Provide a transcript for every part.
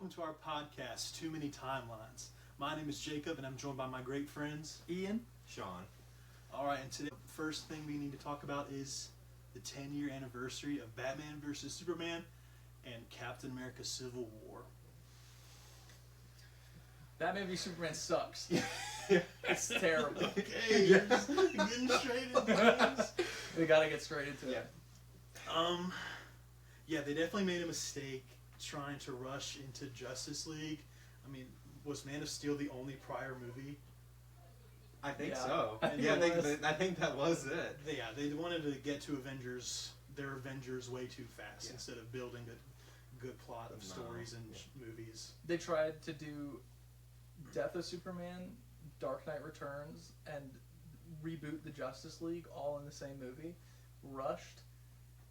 welcome to our podcast, Too Many Timelines. My name is Jacob, and I'm joined by my great friends, Ian, Sean. Alright, and today the first thing we need to talk about is the 10-year anniversary of Batman vs. Superman and Captain America Civil War. Batman v Superman sucks. It's terrible. Okay, you're just getting straight into this. We gotta get straight into it. Yeah, they definitely made a mistake trying to rush into Justice League. I mean, was Man of Steel the only prior movie? I think Yeah. so. I think Yeah, it was. I think that was it. They wanted to get to their Avengers way too fast instead of building a good plot of stories and movies. They tried to do Death of Superman, Dark Knight Returns, and reboot the Justice League all in the same movie. Rushed.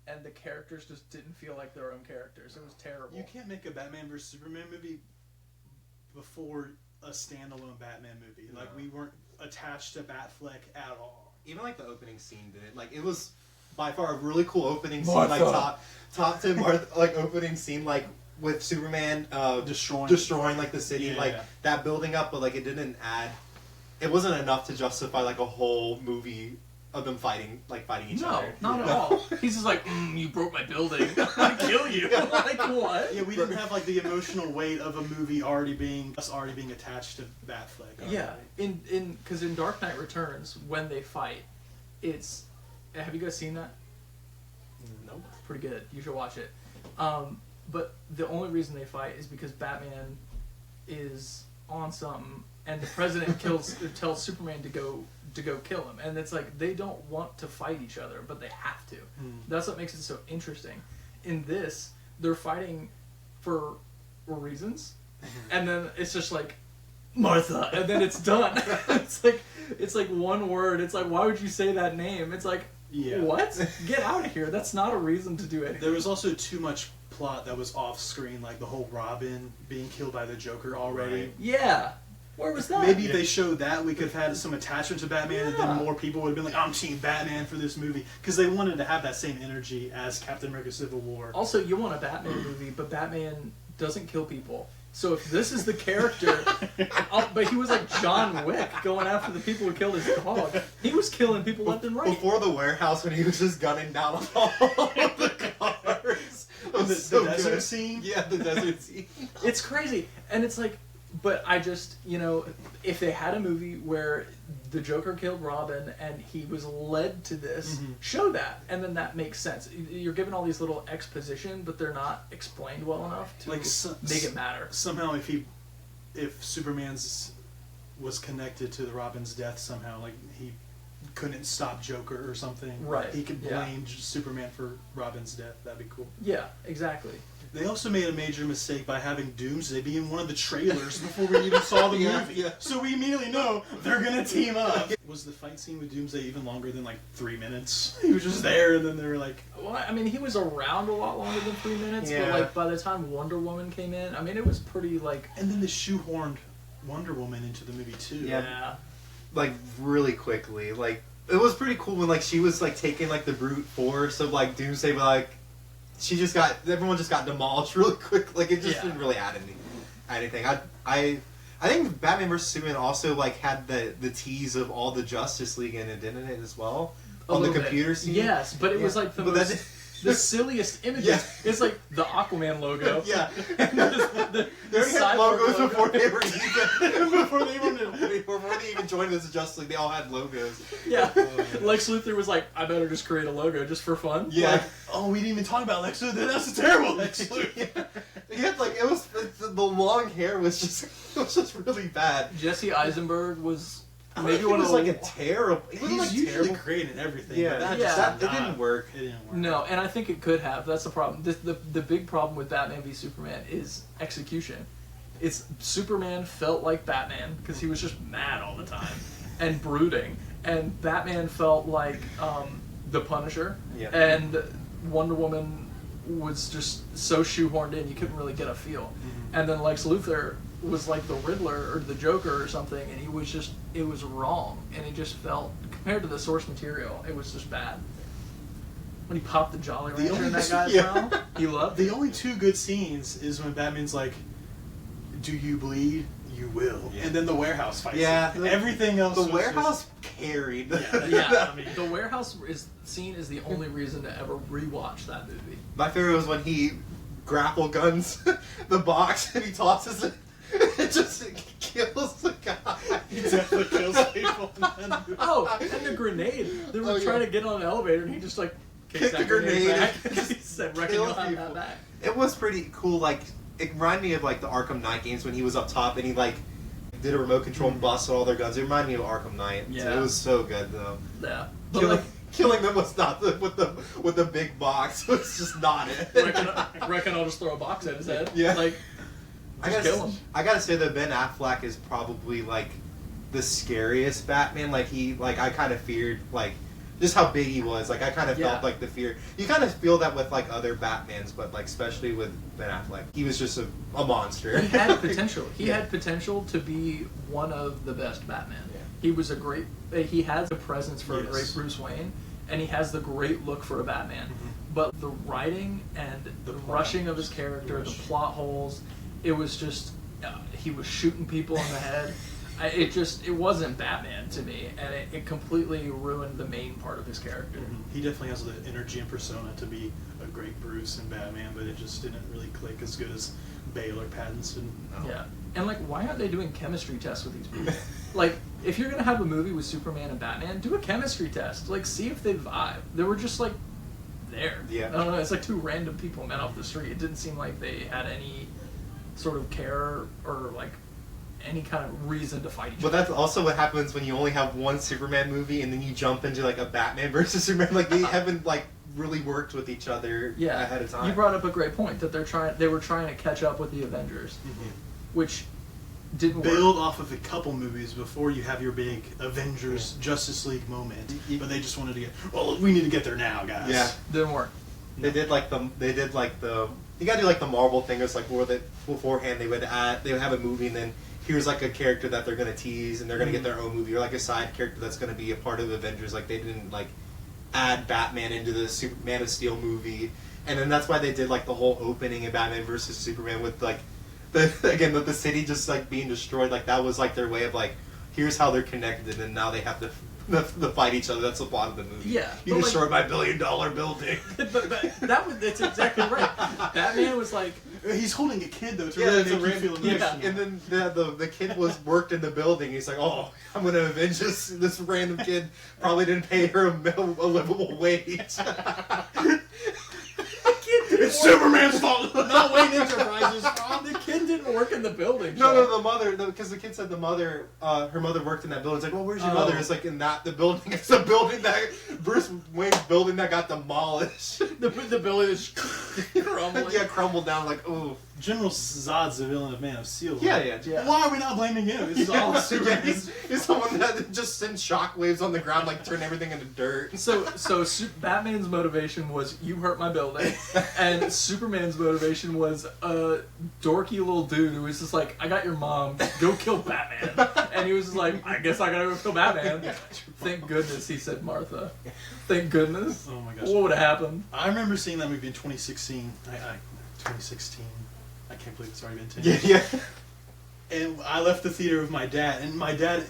And the characters just didn't feel like their own characters. It was terrible. You can't make a Batman vs. Superman movie before a standalone Batman movie. No. Like, we weren't attached to Batfleck at all. Even like the opening scene did it. Like it was by far a really cool opening scene. Martha. Like top to Martha, like opening scene like with Superman destroying like the city, Yeah. like that building up, but like it didn't add. It wasn't enough to justify like a whole movie of them fighting each No, other. not at all. He's just like, you broke my building. I'm gonna kill you. Like, what? Yeah, we didn't have like the emotional weight of a movie already being attached to Batfleck. Yeah, because in Dark Knight Returns, when they fight, it's... Have you guys seen that? Nope. Pretty good. You should watch it. But the only reason they fight is because Batman is on something, and the president tells Superman to go kill him, and it's like they don't want to fight each other, but they have to. That's what makes it so interesting. In this, they're fighting for reasons, and then it's just like Martha, and then it's done. it's like one word. It's like, why would you say that name? It's like, what? Get out of here. That's not a reason to do anything. There was also too much plot that was off screen, like the whole Robin being killed by the Joker already. Right. Yeah. Where was that? Maybe if they showed that, we could have had some attachment to Batman, and Yeah. then more people would have been like, I'm Team Batman for this movie. Because they wanted to have that same energy as Captain America Civil War. Also, you want a Batman movie, but Batman doesn't kill people. So if this is the character, but he was like John Wick going after the people who killed his dog. He was killing people left and right. Before the warehouse, when he was just gunning down all the cars. It was The so desert good. scene? Yeah, the desert scene. It's crazy. And it's like, but I just, if they had a movie where the Joker killed Robin and he was led to this, show that. And then that makes sense. You're given all these little exposition, but they're not explained well enough to make it matter. Somehow, if Superman's was connected to the Robin's death somehow, like he couldn't stop Joker or something. Right. He could blame Superman for Robin's death. That'd be cool. Yeah, exactly. They also made a major mistake by having Doomsday be in one of the trailers before we even saw the movie. Yeah. So we immediately know they're gonna team up. Was the fight scene with Doomsday even longer than like 3 minutes? He was just there, and then they were like, Well, I mean, he was around a lot longer than 3 minutes, but Yeah. like by the time Wonder Woman came in, I mean, it was pretty like... and then they shoehorned Wonder Woman into the movie too. Yeah. Like really quickly. Like it was pretty cool when like she was like taking like the brute force of like Doomsday, but like everyone just got demolished really quick. Like it just didn't really add anything. I think Batman vs Superman also like had the tease of all the Justice League in it, didn't it as well? On the computer scene. Yes, but it was like the silliest images. Yeah. It's like the Aquaman logo. Yeah. the They already had Cyborg logos logo. before they were even before they even joined as a Justice League. They all had logos. Yeah. Lex Luthor was like, I better just create a logo just for fun. Yeah. Like, oh, we didn't even talk about Lex Luthor. That's a terrible Lex Luthor. He had like it was the long hair was just really bad. Jesse Eisenberg was maybe He one was of the... like a terrible. He's usually great in everything. Yeah, but it didn't work. It didn't work. No, and I think it could have. That's the problem. The big problem with Batman v Superman is execution. It's Superman felt like Batman because he was just mad all the time and brooding, and Batman felt like the Punisher, and Wonder Woman was just so shoehorned in you couldn't really get a feel, and then Lex Luthor was like the Riddler or the Joker or something, and it was wrong, and it just felt, compared to the source material, it was just bad. When he popped the Jolly Rancher in that guy's mouth, he loved it. The only two good scenes is when Batman's like, Do you bleed? You will. Yeah. And then the warehouse fight. Yeah, scene. Everything else. The was warehouse carried. Yeah, I mean, the warehouse scene is the only reason to ever rewatch that movie. My favorite was when he grapple guns the box and he tosses it. It just kills the guy. He definitely kills people. In that movie. Oh, and the grenade. They were Oh, trying yeah. to get on an elevator, and he just like kicks Kick that the grenade back. and he said, "Reckon kills you'll have people. that back." It was pretty cool. Like, it reminded me of like the Arkham Knight games when he was up top and he like did a remote control and busted all their guns. It reminded me of Arkham Knight. Yeah. It was so good though. Yeah, but Killing, like, killing them was not with the big box. Was just not it. reckon I'll just throw a box at his head. Yeah. like just kill him. I gotta say that Ben Affleck is probably like the scariest Batman. Like I kind of feared like just how big he was. Like I kind of Yeah. felt like the fear. You kind of feel that with like other Batmans, but like especially with Ben Affleck, he was just a monster. He had potential. He Yeah. had potential to be one of the best Batman. Yeah. He was a great. He has the presence for a Yes. great Bruce Wayne, and he has the great look for a Batman. But the writing and the plot. rushing of his character, the plot holes, it was just he was shooting people in the head. It wasn't Batman to me, and it completely ruined the main part of his character. He definitely has the energy and persona to be a great Bruce and Batman, but it just didn't really click as good as Bale or Pattinson. Yeah, and like, why aren't they doing chemistry tests with these people? Like, if you're gonna have a movie with Superman and Batman, do a chemistry test. Like, see if they vibe. They were just like there. Yeah. I don't know. It's like two random people met off the street. It didn't seem like they had any sort of care or like any kind of reason to fight each But other. that's also what happens when you only have one Superman movie and then you jump into like a Batman versus Superman. Like they haven't like really worked with each other Yeah, ahead of time. you brought up a great point that they were trying to catch up with the Avengers, which didn't Build work. off of a couple movies before you have your big Avengers Justice League moment. But they just wanted to get, well, we need to get there now, guys. Yeah. Didn't work. They did like the you gotta do like the Marvel thing. It's like where that beforehand they would have a movie and then here's like a character that they're gonna tease and they're gonna get their own movie or like a side character that's gonna be a part of Avengers. Like they didn't like add Batman into the Man of Steel movie, and then that's why they did like the whole opening in Batman versus Superman with like the city just like being destroyed. Like that was like their way of like here's how they're connected and now they have to fight each other. That's the plot of the movie. Yeah, you but, destroyed my $1 billion building. That's exactly right. Batman was like, He's holding a kid though to Yeah, really it's make a you random, feel emotional. and then the kid was worked in the building. He's like, oh, I'm gonna avenge this random kid. Probably didn't pay her a livable wage. It's Superman's fault. not Wayne Enterprises. The kid didn't work in the building. No, the mother, because the kid said the mother, her mother worked in that building. It's like, well, where's your mother? It's like in the building. It's the building that Bruce Wayne's building that got demolished. The building is crumbling. Yeah, crumbled down. Like, ooh. General Zod's the villain of Man of Steel. Yeah. Why are we not blaming him? This is all Yeah, Superman. he's someone that just sends shockwaves on the ground, like turn everything into dirt. So Batman's motivation was you hurt my building, and Superman's motivation was a dorky little dude who was just like, I got your mom, go kill Batman, and he was just like, I guess I gotta go kill Batman. Thank goodness he said Martha. Thank goodness. Oh my gosh. What would have happened? I remember seeing that movie in 2016. 2016. I can't believe it's already been 10 Yeah, years. yeah. And I left the theater with my dad, and my dad,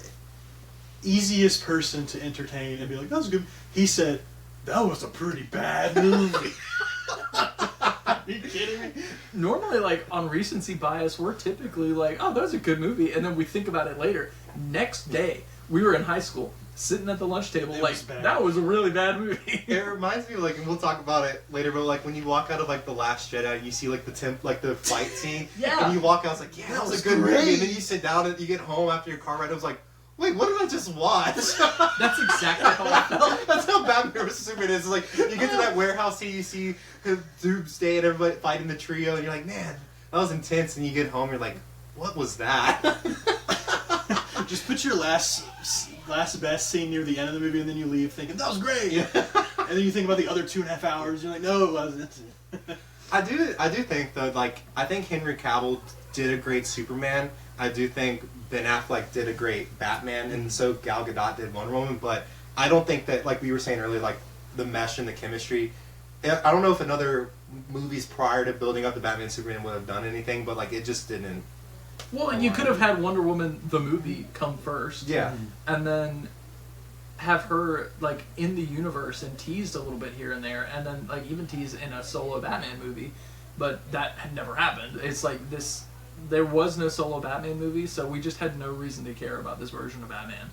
easiest person to entertain and be like, that was good. He said, that was a pretty bad movie. Are you kidding me? Normally, like on recency bias, we're typically like, oh, that was a good movie, and then we think about it later. Next day, we were in high school, sitting at the lunch table, It like, was bad. that was a really bad movie. It reminds me of, like, and we'll talk about it later, but like when you walk out of like The Last Jedi, you see like the fight scene, Yeah. and you walk out, it's like, yeah, that was was a good great. movie, and then you sit down and you get home after your car ride, it was like, wait, what did I just watch? That's exactly how I felt. That's how Batman vs Superman is. It's like you get to that warehouse scene, you see Doomsday and everybody fighting the trio, and you're like, man, that was intense. And you get home, you're like, what was that? Just put your last best scene near the end of the movie, and then you leave thinking, that was great. Yeah. And then you think about the other 2.5 hours, you're like, no, it wasn't. I do think though, like I think Henry Cavill did a great Superman. I do think Ben Affleck did a great Batman, and so Gal Gadot did Wonder Woman. But I don't think that, like we were saying earlier, like the mesh and the chemistry. I don't know if another movies prior to building up the Batman Superman would have done anything, but like it just didn't. Well, you could have had Wonder Woman the movie come first. Yeah. And then have her like in the universe and teased a little bit here and there, and then like even teased in a solo Batman movie, but that had never happened. It's like this. There was no solo Batman movie, so we just had no reason to care about this version of Batman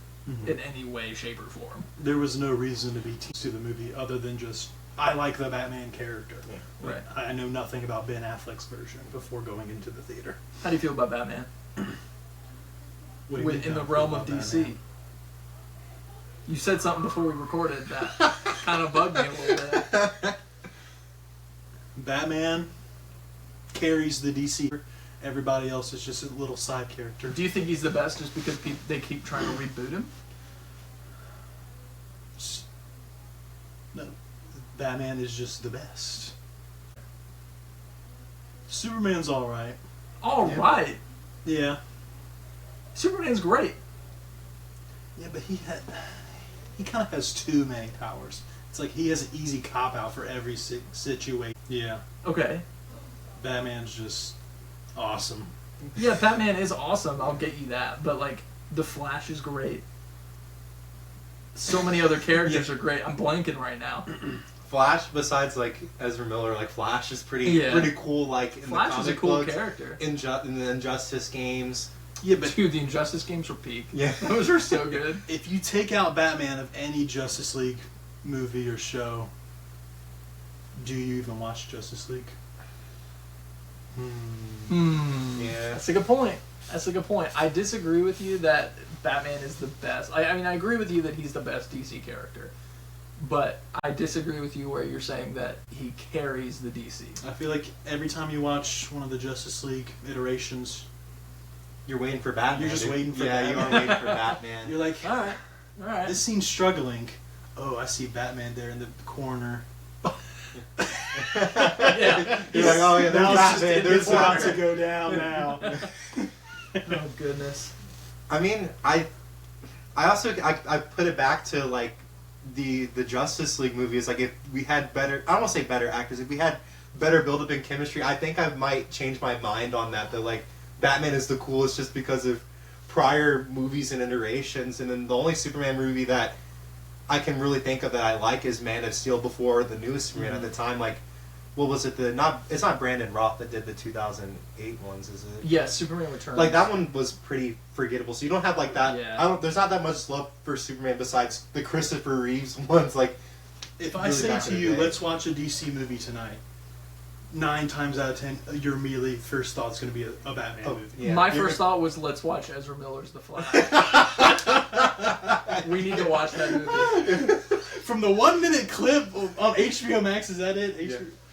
in any way, shape, or form. There was no reason to be teased to the movie other than just, I like the Batman character. Yeah. Right. I know nothing about Ben Affleck's version before going into the theater. How do you feel about Batman? What do you mean In the how I feel realm of about DC. Batman? You said something before we recorded that kind of bugged me a little bit. Batman carries the DC. Everybody else is just a little side character. Do you think he's the best just because they keep trying to reboot him? No, Batman is just the best. Superman's all right. All right. Yeah. Superman's great. Yeah, but he kind of has too many powers. It's like he has an easy cop out for every situation. Yeah. Okay. Batman's just awesome. Yeah, Batman is awesome. I'll get you that. But like, the Flash is great. So many other characters are great. I'm blanking right now. Flash, besides like Ezra Miller, like Flash is pretty cool. Like in Flash the is comic a cool books, character. in the Injustice games. Yeah, but Dude, the Injustice games were peak. Yeah. Those are so good. if you take out Batman of any Justice League movie or show, do you even watch Justice League? Yeah. That's a good point. That's a good point. I disagree with you that Batman is the best. I mean, I agree with you that he's the best DC character. But I disagree with you where you're saying that he carries the DC. I feel like every time you watch one of the Justice League iterations, You're waiting for Batman. You're just dude. waiting for Yeah, you are Batman. waiting for Batman. you're like, Alright. Alright. this scene's struggling. Oh, I see Batman there in the corner. Yeah. You're like, oh yeah, there's Now Batman. There's it's about to Batman. go down now. Oh, goodness. I mean, I also I put it back to like the Justice League movies. Like if we had better, I don't want to say better actors. If we had better build up in chemistry, I think I might change my mind on that. That like Batman is the coolest just because of prior movies and iterations. And then the only Superman movie that I can really think of that I like is Man of Steel before the newest Superman at the time. Like, what was it? It's not Brandon Roth that did the 2008 ones, is it? Yes, Superman Returns. Like that one was pretty forgettable. So you don't have like that. Yeah. There's not that much love for Superman besides the Christopher Reeves ones. Like, If I really say back to in the you, day. let's watch a DC movie tonight, 9 times out of 10, your immediately first thought's going to be a Batman movie. yeah. My You're first thought was, let's watch Ezra Miller's The Flash. We need to watch that movie. From the 1-minute clip on HBO Max, is that it?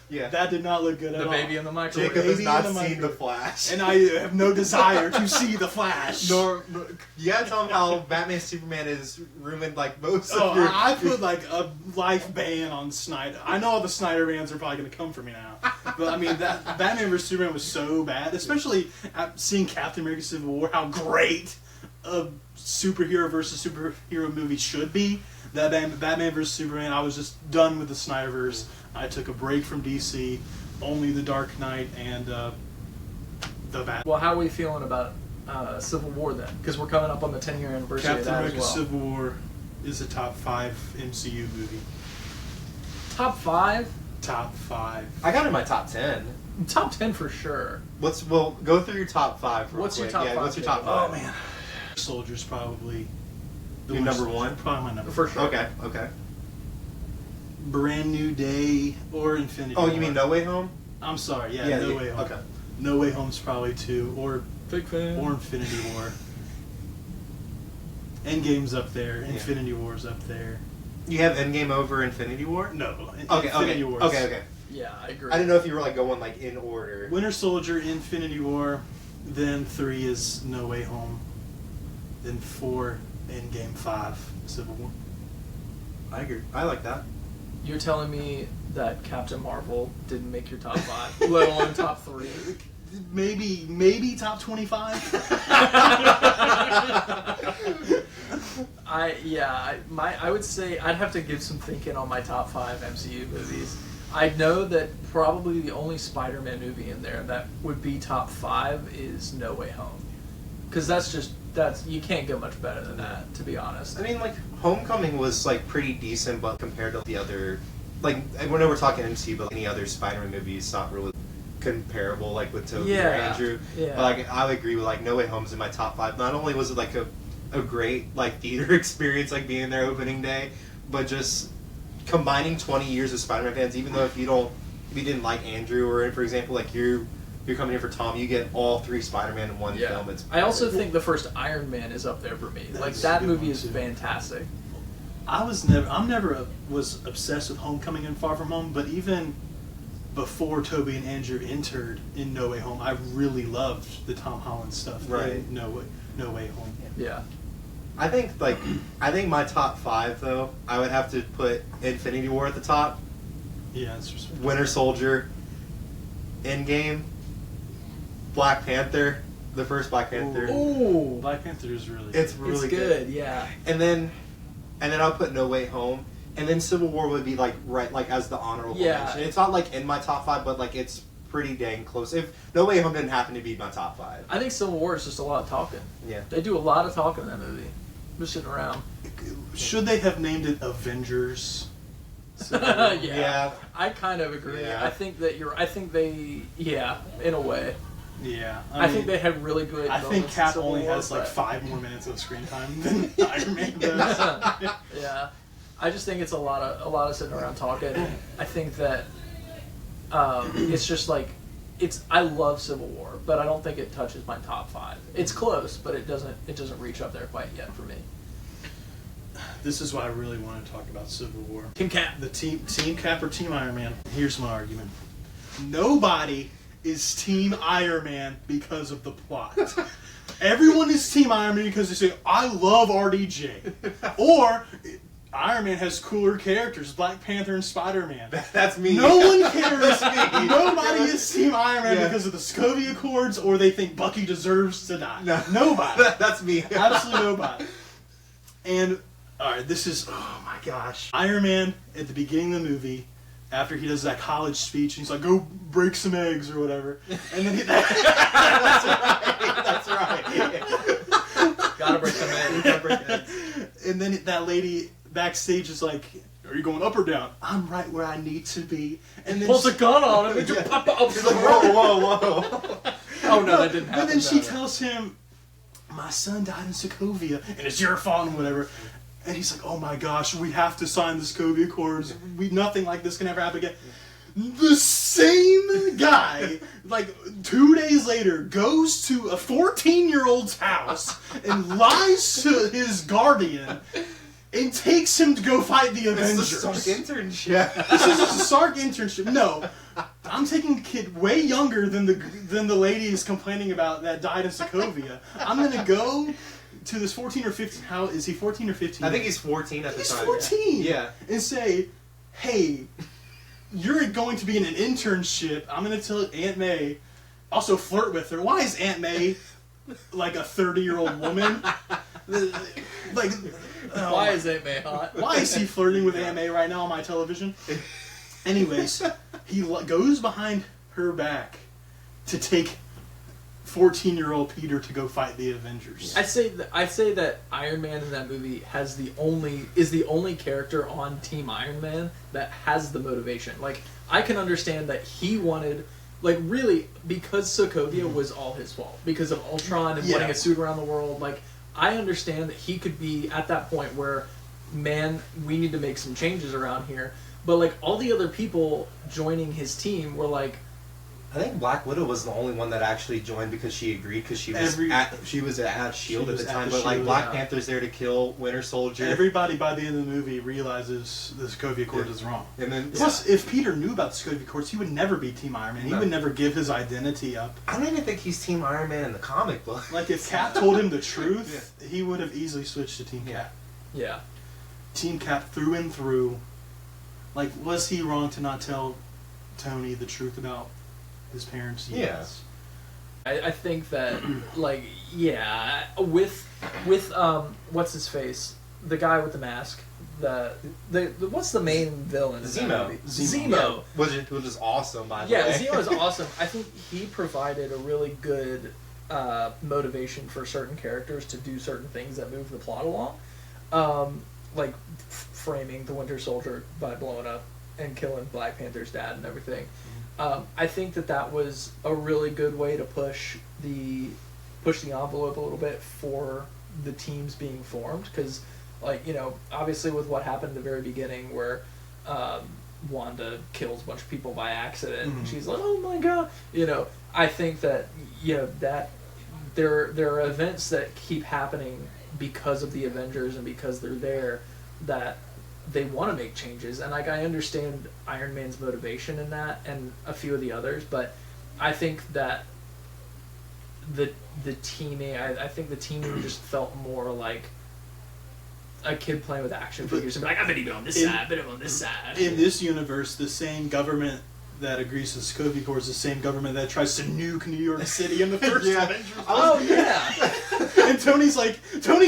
Yeah. That did not look good at The all. baby in the microwave. Jacob has Baby not in the seen the microwave. Flash. And I have no desire to see the Flash. Nor you gotta tell him how Batman Superman is ruined like most Oh, of your. I put like a life ban on Snyder. I know all the Snyder bans are probably going to come for me now, but I mean that Batman vs Superman was so bad, especially seeing Captain America: Civil War. How great a superhero versus superhero movie should be. That Batman vs Superman. I was just done with the Snyderverse. I took a break from DC. Only the Dark Knight and the Batman. Well, how are we feeling about Civil War then? Because we're coming up on the 10-year anniversary Captain of that America: as well. Civil War is a top 5 MCU movie. Top 5? Top 5. I got it in my top 10. Top 10 for sure. We'll go through your top 5. Real What's your quick. top yeah, 5, What's your Jacob? top 5? Oh man, Soldier's probably the Your worst- number one? Probably my number. For sure. Okay. Brand New Day or Infinity. Oh, War. you mean No Way Home? I'm sorry. Yeah, No Way Home. Okay. No Way Home's probably 2, or Big fan. Infinity War. Endgame's up there. Infinity War's up there. You have Endgame over Infinity War? No. Okay. War's. Okay. Yeah, I agree. I didn't know if you were like going like in order. Winter Soldier, Infinity War, then 3 is No Way Home, then 4 Endgame, 5 Civil War. I agree. I like that. You're telling me that Captain Marvel didn't make your top 5, let alone top 3? Maybe top 25. I would say I'd have to give some thinking on my top 5 MCU movies. I know that probably the only Spider-Man movie in there that would be top 5 is No Way Home, because that's you can't get much better than that, to be honest. I mean, like, Homecoming was, like, pretty decent, but compared to the other, like, I know we're talking MCU, but any other Spider-Man movie is not really comparable, like, with Tobey or Andrew. Yeah. But, like, I would agree with, like, No Way Home's in my top 5. Not only was it, like, a great, like, theater experience, like, being there opening day, but just combining 20 years of Spider-Man fans, even though if you didn't like Andrew, or, for example, like, you're coming in for Tom, you get all 3 Spider-Man in one film. I also think the first Iron Man is up there for me. Like, that movie is fantastic. I'm never was obsessed with Homecoming and Far From Home, but even before Tobey and Andrew entered in No Way Home, I really loved the Tom Holland stuff. Right. In No Way Home. Yeah. I think my top 5, though, I would have to put Infinity War at the top, Yeah, that's just Winter Soldier, Endgame, Black Panther, the first Black Panther. Ooh. Black Panther is really It's really It's good, yeah. And then I'll put No Way Home, and then Civil War would be like right like as the honorable mention. It's not like in my top 5, but like it's pretty dang close. If No Way Home didn't happen to be my top 5. I think Civil War is just a lot of talking. Yeah. They do a lot of talking in that movie. Just sitting around. Should they have named it Avengers? Yeah. I kind of agree. Yeah. I think they, in a way. Yeah. I think they had really good I think moments in Cap Civil only War, has like but- 5 more minutes of screen time than Iron Man does. Yeah. I just think it's a lot of sitting around talking. I think that it's just like I love Civil War, but I don't think it touches my top 5. It's close, but it doesn't reach up there quite yet for me. This is why I really want to talk about Civil War. Team Cap. The team Cap or Team Iron Man. Here's my argument. Nobody is Team Iron Man because of the plot. Everyone is Team Iron Man because they say, I love RDJ. Or Iron Man has cooler characters, Black Panther and Spider-Man. That's me. No one cares. That's me. Nobody is Team Iron Man Yeah. because of the Sokovia Accords or they think Bucky deserves to die. No. Nobody. That's me. Absolutely nobody. And, alright, this is, oh my gosh. Iron Man, at the beginning of the movie, after he does that college speech, he's like, go break some eggs or whatever. And then That's right. Gotta break some eggs. Gotta break eggs. And then that lady backstage is like, are you going up or down? I'm right where I need to be. And then Pulls a gun on him and Yeah. just pop up. He's like, whoa. Oh no, that didn't happen. But then she No. tells him, my son died in Sokovia, and it's your fault and whatever. And he's like, oh my gosh, we have to sign the Sokovia Accords. Nothing like this can ever happen again. The same guy, like 2 days later, goes to a 14-year-old's house and lies to his guardian and takes him to go fight the Avengers. It's a internship. This is just a Sark internship. No, I'm taking a kid way younger than the lady is complaining about that died in Sokovia. I'm gonna go to this 14 or 15. How is he? 14 or 15? I think he's 14 at the He's time. 14. Yeah. And say, hey, you're going to be in an internship. I'm gonna tell Aunt May. Also flirt with her. Why is Aunt May like a 30-year-old woman? Like. Why is Aunt May hot? Why is he flirting with Aunt May right now on my television? Anyways, he goes behind her back to take 14-year-old Peter to go fight the Avengers. I'd say that Iron Man in that movie is the only character on Team Iron Man that has the motivation. Like, I can understand that he wanted, like, really, because Sokovia was all his fault because of Ultron and wanting a suit around the world. Like, I understand that he could be at that point where, man, we need to make some changes around here. But, like, all the other people joining his team were like, I think Black Widow was the only one that actually joined because she agreed because she was at Shield at the time. But like Black Panther's there to kill Winter Soldier. Everybody by the end of the movie realizes the Sokovia Accords is wrong. And then Plus, if Peter knew about the Sokovia Accords, he would never be Team Iron Man. He would never give his identity up. I don't even think he's Team Iron Man in the comic book. Like, if Cap told him the truth, he would have easily switched to Team Cap. yeah. Team Cap through and through. Like, was he wrong to not tell Tony the truth about his parents? Yes. I think that, like, yeah, with what's his face, the guy with the mask, the what's the main villain? in that Zemo. movie? Zemo. Zemo. Which is awesome, by the Yeah, way. Zemo is awesome. I think he provided a really good motivation for certain characters to do certain things that move the plot along, like framing the Winter Soldier by blowing up and killing Black Panther's dad and everything. I think that was a really good way to push the envelope a little bit for the teams being formed, because, like, you know, obviously with what happened at the very beginning where Wanda kills a bunch of people by accident and she's like, oh my god, you know, I think that, you know, that there are events that keep happening because of the Avengers and because they're there, that they want to make changes. And, like, I understand Iron Man's motivation in that and a few of the others, but I think that the teaming, I think the teaming just felt more like a kid playing with action figures and be like, I bet he'd be on this side, I bet he'd be on this side. In this universe, the same government that agrees to Sokovia Accord is the same government that tries to nuke New York City in the first Yeah. Avengers. Oh, yeah. And Tony's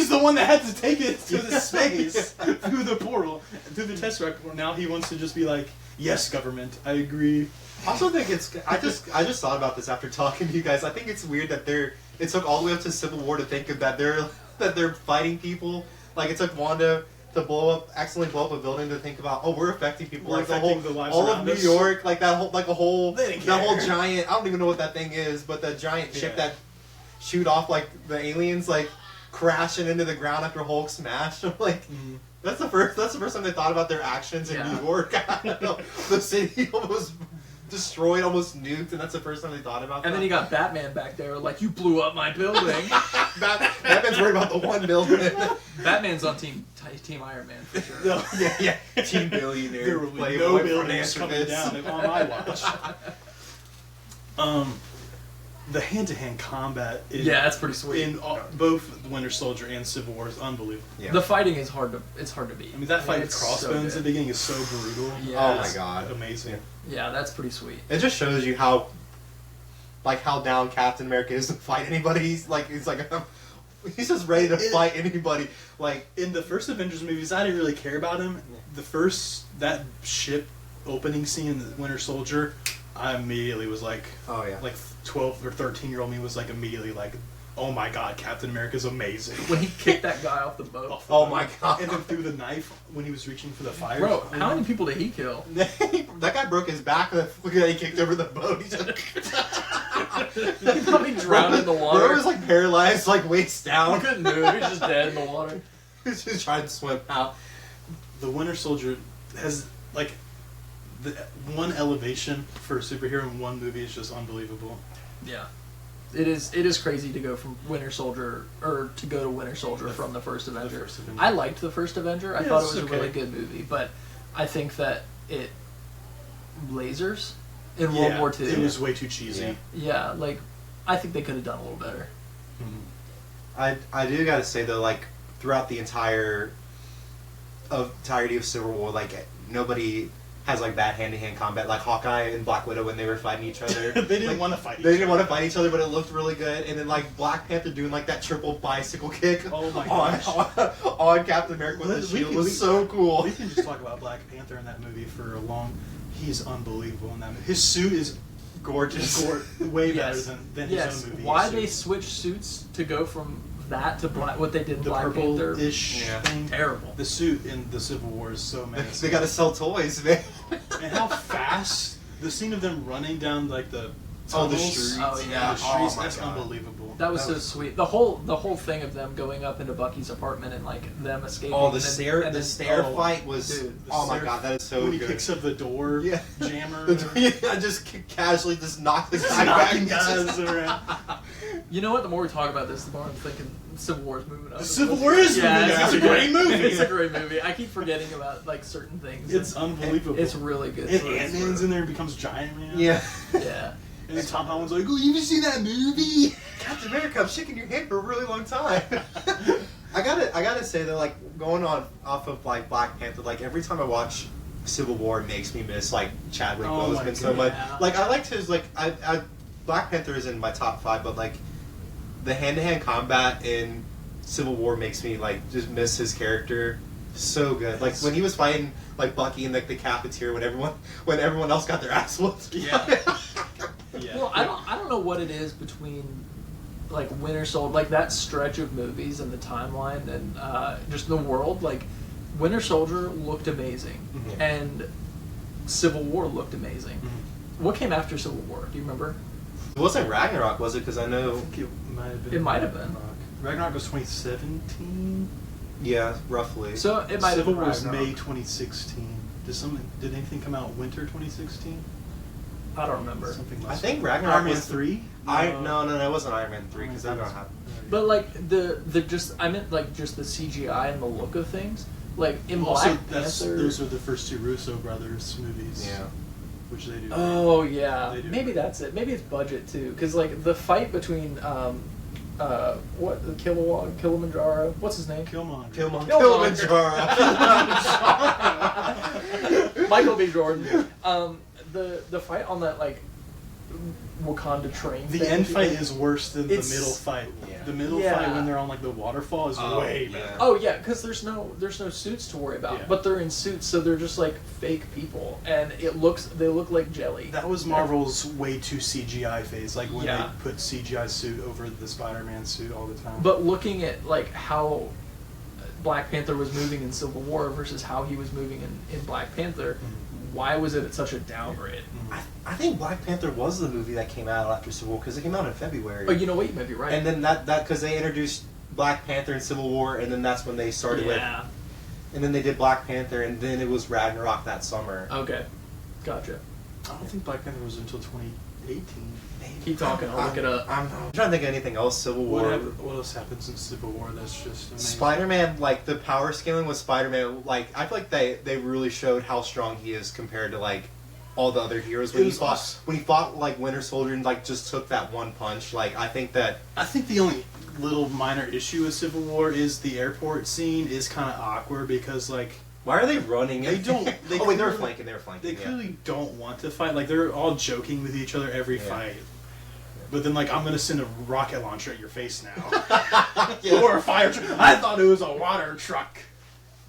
the one that had to take it to the space through the portal, through the Tesseract portal. Now he wants to just be like, yes, government, I agree. I also think it's. I just thought about this after talking to you guys. I think it's weird that it took all the way up to Civil War to think of that they're fighting people. Like, it took Wanda to accidentally blow up a building to think about, oh, we're affecting people. We're like affecting the lives all of around New us. York, like that whole They didn't that whole care. giant. I don't even know what that thing is, but the giant ship Yeah. that shoot off like the aliens like crashing into the ground after Hulk smashed. I'm like. That's the first time they thought about their actions in Yeah. New York. I don't know. The city almost destroyed, almost nuked, and that's the first time they thought about that. And then you got Batman back there like, you blew up my building. Batman's worried about the one building. Batman's on Team Iron Man for sure. No, yeah. Team billionaire. there will be playboy no buildings philanthropist. coming down on my watch. The hand-to-hand combat in, Yeah, that's pretty sweet. in both Winter Soldier and Civil War is unbelievable. Yeah. The fighting is hard to beat. I mean, that fight with it's so crossbones good. at the beginning is so brutal. Yeah. Oh my It's god. amazing. Yeah, that's pretty sweet. It just shows you how down Captain America is to fight anybody. He's just ready to fight anybody. Like, In the first Avengers movies, I didn't really care about him. That ship opening scene in the Winter Soldier, I immediately was like, oh yeah. like 12 or 13-year-old me was like immediately like, oh my god, Captain America's amazing. When he kicked that guy off the boat. Off the Oh boat. my god. And then threw the knife when he was reaching for the fire. Bro, how many people did he kill? That guy broke his back. Look at that, he kicked over the boat. He just He probably drowned in the water. Bro was like paralyzed, like waist He down. couldn't move. He was just dead in the water. He's just trying to swim out. The Winter Soldier has like the one elevation for a superhero in one movie is just unbelievable. Yeah. It is crazy to go from Winter Soldier, or to go to Winter Soldier from the first Avenger. first Avenger. I liked the first Avenger. I Yeah, thought it it's was okay. a really good movie, but I think that it lasers in World War II. It was way too cheesy. Yeah. Yeah, like I think they could have done a little better. I do gotta say though, like throughout the entirety of Civil War, like nobody has like bad hand-to-hand combat. Like Hawkeye and Black Widow when they were fighting each other. They didn't Like, want to fight each They didn't other. want to fight each other, but it looked really good. And then like Black Panther doing like that triple bicycle kick Oh my on, gosh. on Captain America with the We shield can- was we- so cool. We can just talk about Black Panther in that movie for a long. He's unbelievable in that movie. His suit is Gorgeous. way Yes. better than his Yes. own movie. Why suit. they switched suits to go from that to what they did in the Black Panther? purple-ish Yeah. thing? Terrible. The suit in the Civil War is so amazing. They gotta sell toys, man. And how fast the scene of them running down like the Oh, the tunnels, streets. Oh, yeah. the streets, Oh, my that's God. unbelievable. That was That so was- sweet. The whole thing of them going up into Bucky's apartment and like them escaping. Oh, the and then- stair, and the then- stair oh, fight was. dude, Oh my stair- god, that is so when he good. picks up the door Yeah. jammer, I just casually just knocked the just guy back. knocking guys around. You know what? The more we talk about this, the more I'm thinking Civil War's moving up. The Civil War is Yeah, moving up. it's It's a great movie. It's a great movie. I keep forgetting about like certain things. It's unbelievable. It's really good. And for what it's Ant-Man's worth. in there and becomes Giant Man. Yeah. Yeah. And then Tom Holland's like, oh, you haven't seen that movie? Captain America, I'm shaking your hand for a really long time. I gotta say though, like going on off of like Black Panther, like every time I watch Civil War, it makes me miss like Chadwick Oh my Boseman so God. much. Yeah. Like I liked his like I Black Panther is in my top 5, but like the hand-to-hand combat in Civil War makes me like just miss his character. So good. Like when he was fighting like Bucky in like the cafeteria when everyone else got their ass whooped. Yeah. Yeah. Well, I don't know what it is between like Winter Soldier, like that stretch of movies and the timeline and just the world. Like Winter Soldier looked amazing, Mhm. and Civil War looked amazing. Mhm. What came after Civil War? Do you remember? It wasn't Ragnarok, was it? Because I I know. think it might have been. It might have been. Ragnarok. Ragnarok was 2017. Yeah, roughly. So it might Civil have War been was Ragnarok. May 2016. Did anything come out winter 2016? I don't remember. Something I less. think Ragnarok Iron Man was 3. No, it wasn't Iron Man 3 because that don't happen. But like the just I meant like just the CGI and the look of things. Like in Also, Black Panther. those are the first two Russo brothers movies. Yeah. Which they do. Oh yeah, They do. maybe that's it. Maybe it's budget too, because like the fight between what the Kilimanjaro, what's his name? Killmonger. Kilimanjaro. Michael B. Jordan. The fight on that like Wakanda train. The thing, end if you fight think- is worse than the It's- middle fight. Yeah. The middle Yeah. fight when they're on like the waterfall is Oh, way yeah. better. Oh yeah, because there's no suits to worry about, Yeah. but they're in suits, so they're just like fake people, and they look like jelly. That was Marvel's way too CGI phase, like when Yeah. they put CGI suit over the Spider-Man suit all the time. But looking at like how Black Panther was moving in Civil War versus how he was moving in Black Panther, why was it at such a downgrade? I think Black Panther was the movie that came out after Civil War because it came out in February. Oh, you know what? You might be right. And then that because they introduced Black Panther in Civil War, and then that's when they started with. yeah. And then they did Black Panther, and then it was Ragnarok that summer. Okay. Gotcha. I don't think Black Panther was until 2018. Keep talking. I'll look it up. I'm trying to think of anything else. Civil War. What else happened since Civil War? That's just amazing. Spider-Man, like the power scaling with Spider-Man, like I feel like they really showed how strong he is compared to like all the other heroes when It he was fought awesome. when he fought like Winter Soldier and like just took that one punch. Like I think that I think the only little minor issue with Civil War is the airport scene is kind of awkward because like why are they running? They don't- they oh wait, they were clearly- flanking. They were flanking. they yeah. clearly don't want to fight. Like they're all joking with each other every Yeah. fight. But then like I'm gonna send a rocket launcher at your face now, Yeah. or a fire truck. I thought it was a water truck.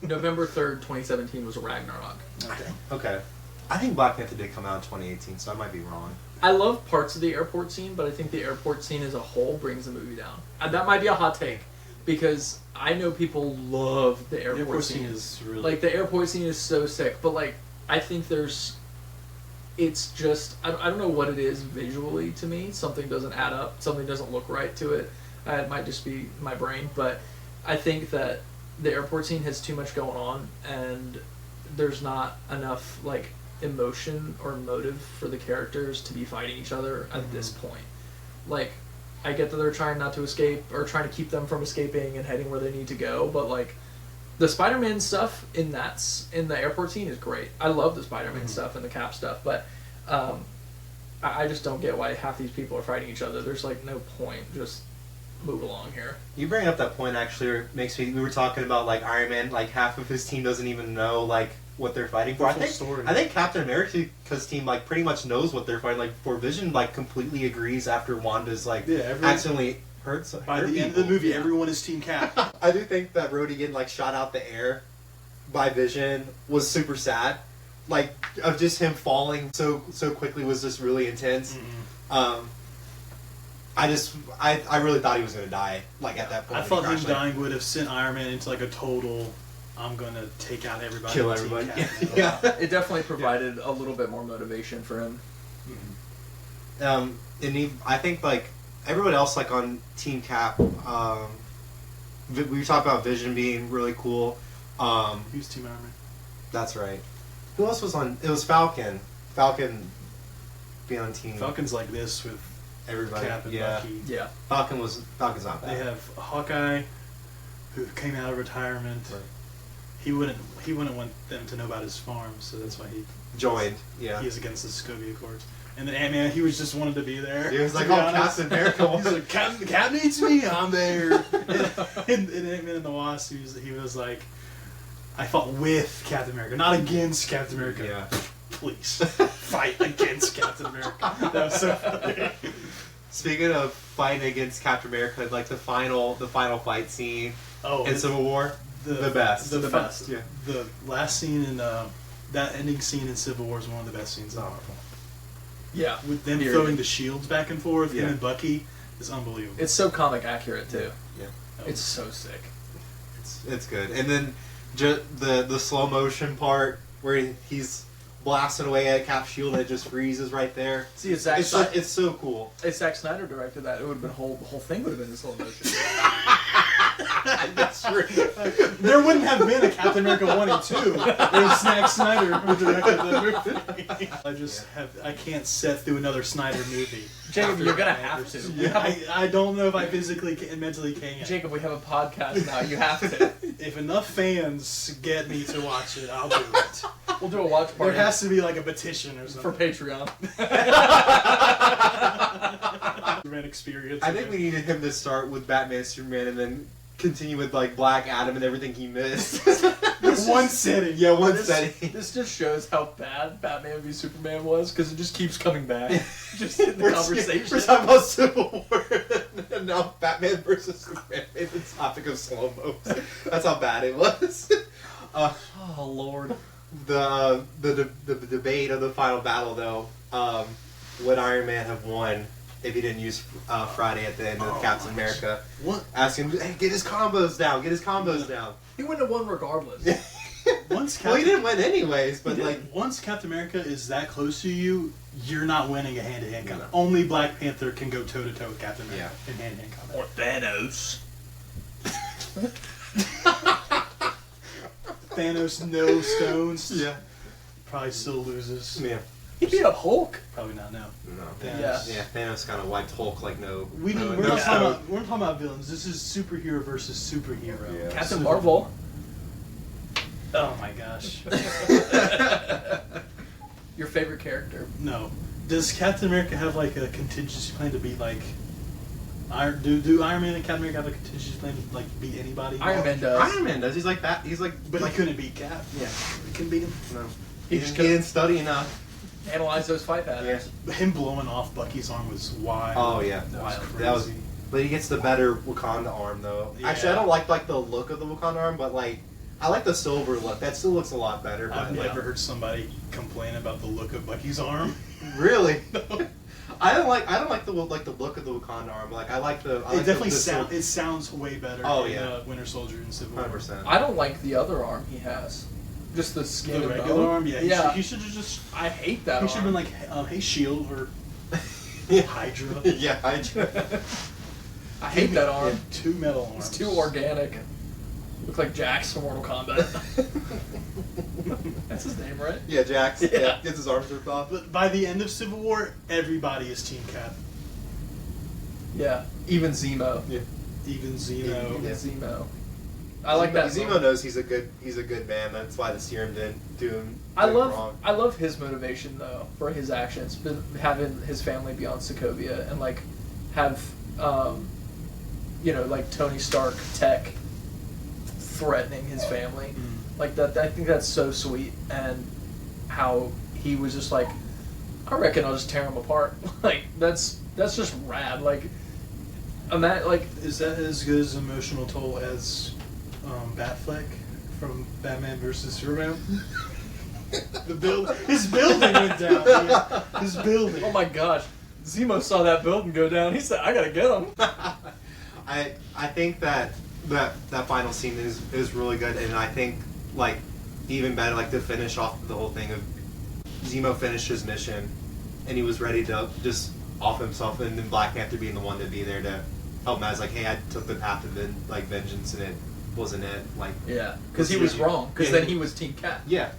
November 3rd, 2017 was Ragnarok. Okay. Okay. I think Black Panther did come out in 2018, so I might be wrong. I love parts of the airport scene, but I think the airport scene as a whole brings the movie down. And that might be a hot take, because I know people love the The airport, airport scene. scene is really Like, the airport scene is so sick, but, like, I think it's just, I don't know what it is visually to me. Something doesn't add up. Something doesn't look right to it. It might just be my brain, but I think that the airport scene has too much going on, and there's not enough, like, emotion or motive for the characters to be fighting each other at this point. Like, I get that they're trying not to escape, or trying to keep them from escaping and heading where they need to go, but, like, the Spider-Man stuff in the airport scene is great. I love the Spider-Man stuff and the Cap stuff, but I just don't get why half these people are fighting each other. There's like no point. Just move along here. You bring up that point actually makes me. We were talking about like Iron Man, like half of his team doesn't even know like what they're fighting for. The full story. I think Captain America's team like pretty much knows what they're fighting. Like for Vision, like completely agrees after Wanda's like accidentally hurts. By the end of the movie, everyone is Team Cap. I do think that Rhodey getting like shot out the air by Vision was super sad. Like of just him falling so quickly was just really intense. I really thought he was gonna die. Like at that point, I when he thought him crashed, like, dying would have sent Iron Man into like a total. I'm gonna take out everybody. kill in Team everybody. Cap. Yeah. It definitely provided a little bit more motivation for him. And I think like everyone else like on Team Cap, we were talking about Vision being really cool. He was Team Iron Man. That's right. Who else was on? It was Falcon. Falcon being on team. Falcon's like this with Everybody. Cap and Yeah. Bucky. Yeah. Falcon's not bad. They have Hawkeye, who came out of retirement. Right. He wouldn't want them to know about his farm, so that's why he Joined. Yeah. He is against the Sokovia Accords. And then Ant-Man, he was just wanted to be there. He was to like, be oh, honest. Captain America. He's like, Cap needs me, I'm there. and Ant-Man and the Wasp, he was like, I fought with Captain America, not against Captain America. Yeah. Please, fight against Captain America. That was so funny. Speaking of fighting against Captain America, like the final fight scene Oh, in Civil War. The best. The best. Yeah. The last scene in that ending scene in Civil War is one of the best scenes in Marvel. Yeah. With them Period. throwing the shields back and forth, Yeah. him and Bucky, is unbelievable. It's so comic accurate too. Yeah. It's so sick. It's good. And then the slow motion part where he's blasting away at Cap's shield and it just freezes right there. See, it's It's so cool. If Zack Snyder directed that, it would have been the whole thing would have been in slow motion. That's true. There wouldn't have been a Captain America 1 and 2 if Zack Snyder who directed the movie. I can't sit through another Snyder movie. Jacob, after you're gonna Batman have versus to. Superman. I don't know if I physically and mentally can. Jacob, we have a podcast now. You have to. If enough fans get me to watch it, I'll do it. We'll do a watch There party has to be like a petition or for something. Patreon. Superman experience. I think we needed him to start with Batman, Superman, and then continue with like Black Adam and everything he missed. one setting. Yeah, one This- setting. This just shows how bad Batman v Superman was because it just keeps coming back. Just in the conversation. We're talking about Civil War, and now Batman versus Superman made the topic of slow-mo. That's how bad it was. Oh Lord. The debate of the final battle, though, would Iron Man have won if he didn't use Friday at the end of Captain America? What? Asking him, hey, get his combos down, get his combos down. He wouldn't have won regardless. Once Well, he Captain, didn't win anyways, but like, once Captain America is that close to you, you're not winning a hand-to-hand combat. Only Black Panther can go toe-to-toe with Captain America in hand-to-hand combat. Or Thanos. Thanos, no stones. yeah, Probably still loses. yeah, He beat up Hulk. Probably not now. no, Thanos. yeah. Thanos kind of wiped Hulk like no. We're no not stone. we're not talking about villains. This is superhero versus superhero. Yeah. Captain Civil Marvel. War. Oh my gosh. Your favorite character? No. Does Captain America have like a contingency plan to beat like do Iron Man and Captain America have a contingency plan to like beat anybody? Iron Man does. Iron Man does. He's like that. He's like, But like he couldn't beat Cap. Yeah. He couldn't beat him. No. He He just didn't study enough. Analyze those fight patterns. Him blowing off Bucky's arm was wild. Oh yeah, That was Wild. crazy. that was. But he gets the better Wakanda arm though. Yeah. Actually, I don't like the look of the Wakanda arm, but like I like the silver look. That still looks a lot better. But I've like, never heard somebody complain about the look of Bucky's arm. really. I don't like the look of the Wakanda arm. Like I like the. I It like definitely the it sounds way better Oh, in yeah. Winter Soldier and Civil War. 100%. I don't like the other arm he has. Just the skin The and regular bone. arm, yeah. Yeah. He should have just. I hate that He should have arm. been like, hey, Shield or Yeah. Hydra. Yeah, I hate that arm. Yeah, two metal arms. It's too organic. Look like Jax from Mortal Kombat. That's his name, right? yeah, Jax. Yeah. Yeah, gets his arms ripped off. But by the end of Civil War, everybody is Team Cap. Yeah. Even Zemo. Yeah. Even Zeno. Even Yeah. Zemo. I like that. Zemo knows he's a good man. That's why the serum didn't do him. I do him love wrong. I love his motivation though for his actions, but having his family be on Sokovia and like have like Tony Stark tech threatening his family. Mm. Like that I think that's so sweet, and how he was just like, I reckon I'll just tear him apart. Like that's just rad. Like Is that as good as emotional toll as Batfleck from Batman vs Superman? His building went down. Yeah. His building. oh my gosh, Zemo saw that building go down. He said, I gotta get him. I think that final scene is really good, and I think like even better, like to finish off the whole thing of Zemo finished his mission, and he was ready to just off himself, and then Black Panther being the one to be there to help him. I was like, hey, I took the path of vengeance, and it wasn't it. Like Yeah, because he was wrong. Because then he was Team Cap. yeah,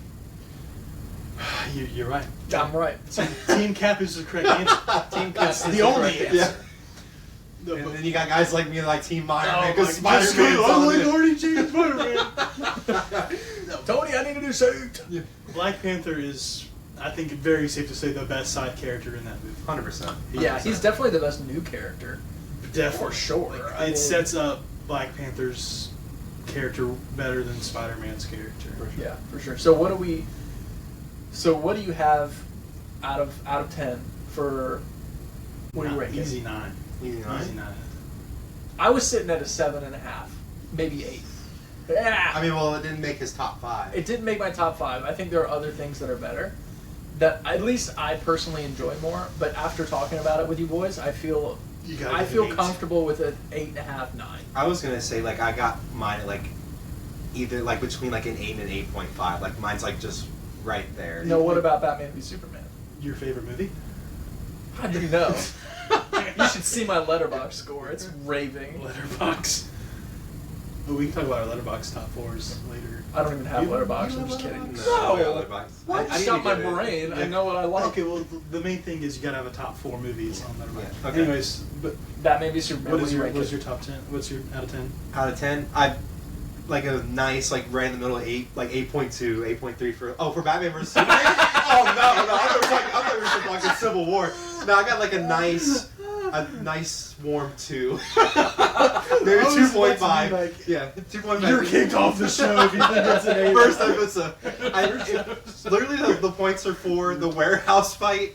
You're right. I'm right. Team Cap is the correct answer. Team Cap It's is the the only correct answer. yeah. No, And but- then you got guys like me, like Team Iron Oh Man, my because God. Spider-Man's I'm on like it. already changed Spider-Man. Tony, I need a new suit. Black Panther is, I think, very safe to say the best side character in that movie. 100%. Yeah, he's definitely the best new character. Definitely. For sure. Like, I mean- it sets up Black Panther's character better than Spider-Man's character. Yeah, for sure. So what do you have out of 10 for what do you rate? Easy 9. Easy Easy 9. 9. I was sitting at a 7.5, maybe 8. Yeah. I mean, well, it didn't make his top 5. It didn't make my top 5. I think there are other things that are better. That at least I personally enjoy more. But after talking about it with you boys, I feel You gotta I give it feel 8. comfortable with an 8.5, 9. I was gonna say like I got mine at like either like between like an 8 and 8.5. Like mine's like just right there. No, what about Batman v Superman? Your favorite movie? How do you know? You should see my letterbox score. It's raving. Letterbox. Oh, we can talk about our letterbox top 4s later. I don't even have You- letterbox. you I'm have just kidding. Letterboxd? No, I got No. Letterboxd. Why? I Just need got to my get it. brain. I Yeah. know what I like. Okay, well, the main thing is you gotta have a top 4 movies on Letterboxd. Yeah, okay. Anyways, but Batman v Superman. what what is do you your rank what's it? your top 10? What's your out of 10? Out of 10, I like a nice like right in the middle 8, like 8.2, 8.3 for Batman vs Superman. Oh no, I thought we were talking Civil War. No, I got like a nice warm 2. Maybe I was about to 2.5. be like, Yeah, 2.5. You're kicked off the show if you think that's an 8. First episode. Literally, the points are for the warehouse fight.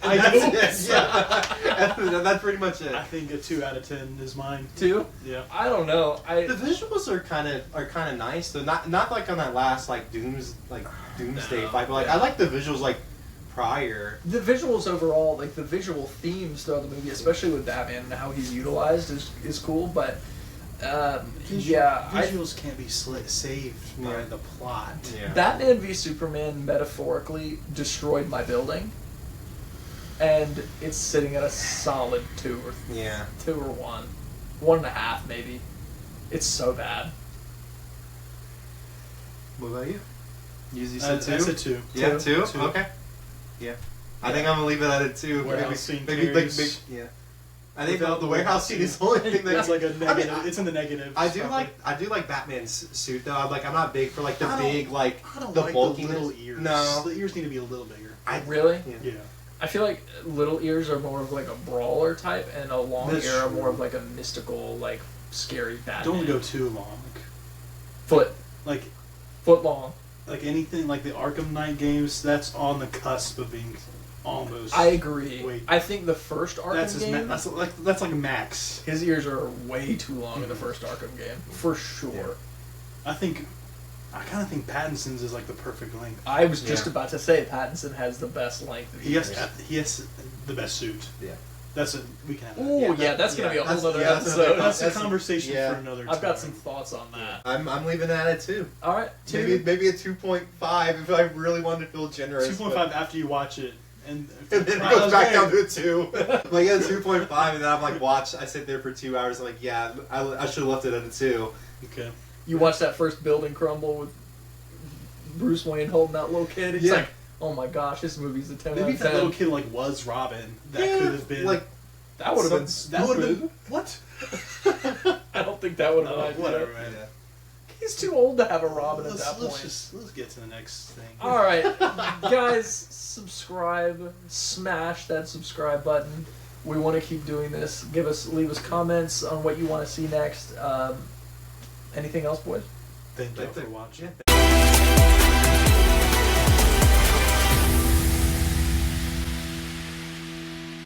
And I that's know. it. Yeah, and that's pretty much it. I think a 2 out of 10 is mine. 2? Yeah. I don't know. The visuals are kind of nice. Though not like on that last like Doomsday No. fight, but like I like the visuals like prior. The visuals overall, like the visual themes throughout the movie, especially with Batman and how he's utilized, is cool. But yeah, Visuals can't be saved by Yeah. the plot. Yeah. Batman v Superman metaphorically destroyed my building, and it's sitting at a solid 2 or Yeah. 2 or 1, 1.5 maybe. It's so bad. What about you? You I said 2. said 2. Yeah, 2. 2. Okay. Yeah. I think I'm gonna leave it at a 2. Warehouse scene maybe big, carries- yeah. I think Without the warehouse scene is the only thing that It's like a negative. I mean, it's in the negative. I do like Batman's suit though. I'm not big for like the I don't- big like I don't the like bulkiness. the little ears. No. The ears need to be a little bigger. Really? Yeah. Yeah. I feel like little ears are more of like a brawler type, and a long That's ear are true. more of like a mystical, like scary Batman. Don't go too long. foot Like long. anything like the Arkham Knight games, that's on the cusp of being almost. I agree. Wait. I think the first Arkham That's his game, that's like a max. his ears are way too long in the first Arkham game, for sure. I kind of think Pattinson's is like the perfect length. I was just Yeah. about to say Pattinson has the best length of He has ears. he has the best suit. Yeah. That's a we can have that. Ooh, Yeah, yeah, that's gonna be a that's- whole other yeah, that's episode. another- That's a That's- conversation yeah. for another time. I've got some thoughts on that. I'm leaving that at 2. All right, 2. Maybe a 2.5 if I really wanted to feel generous. 2.5 after you watch it, and And then it I goes was back there. down to a 2. Like at 2.5, and then I'm like, I sit there for 2 hours. I'm like, yeah, I should have left it at a 2. Okay. You watch that first building crumble with Bruce Wayne holding that little kid. It's Yeah. like, oh my gosh, this movie's a 10 Maybe out if of that 10. little kid like was Robin, that could have been like That would have been that would have stupid. been what? I don't think that would have been Whatever, ideal. man. He's too old to have a Robin at Let's, that let's point. let's get to the next thing. All right, guys, subscribe, smash that subscribe button. We want to keep doing this. Leave us comments on what you want to see next. Anything else, boys? Thank you That's for it. watching. Yeah.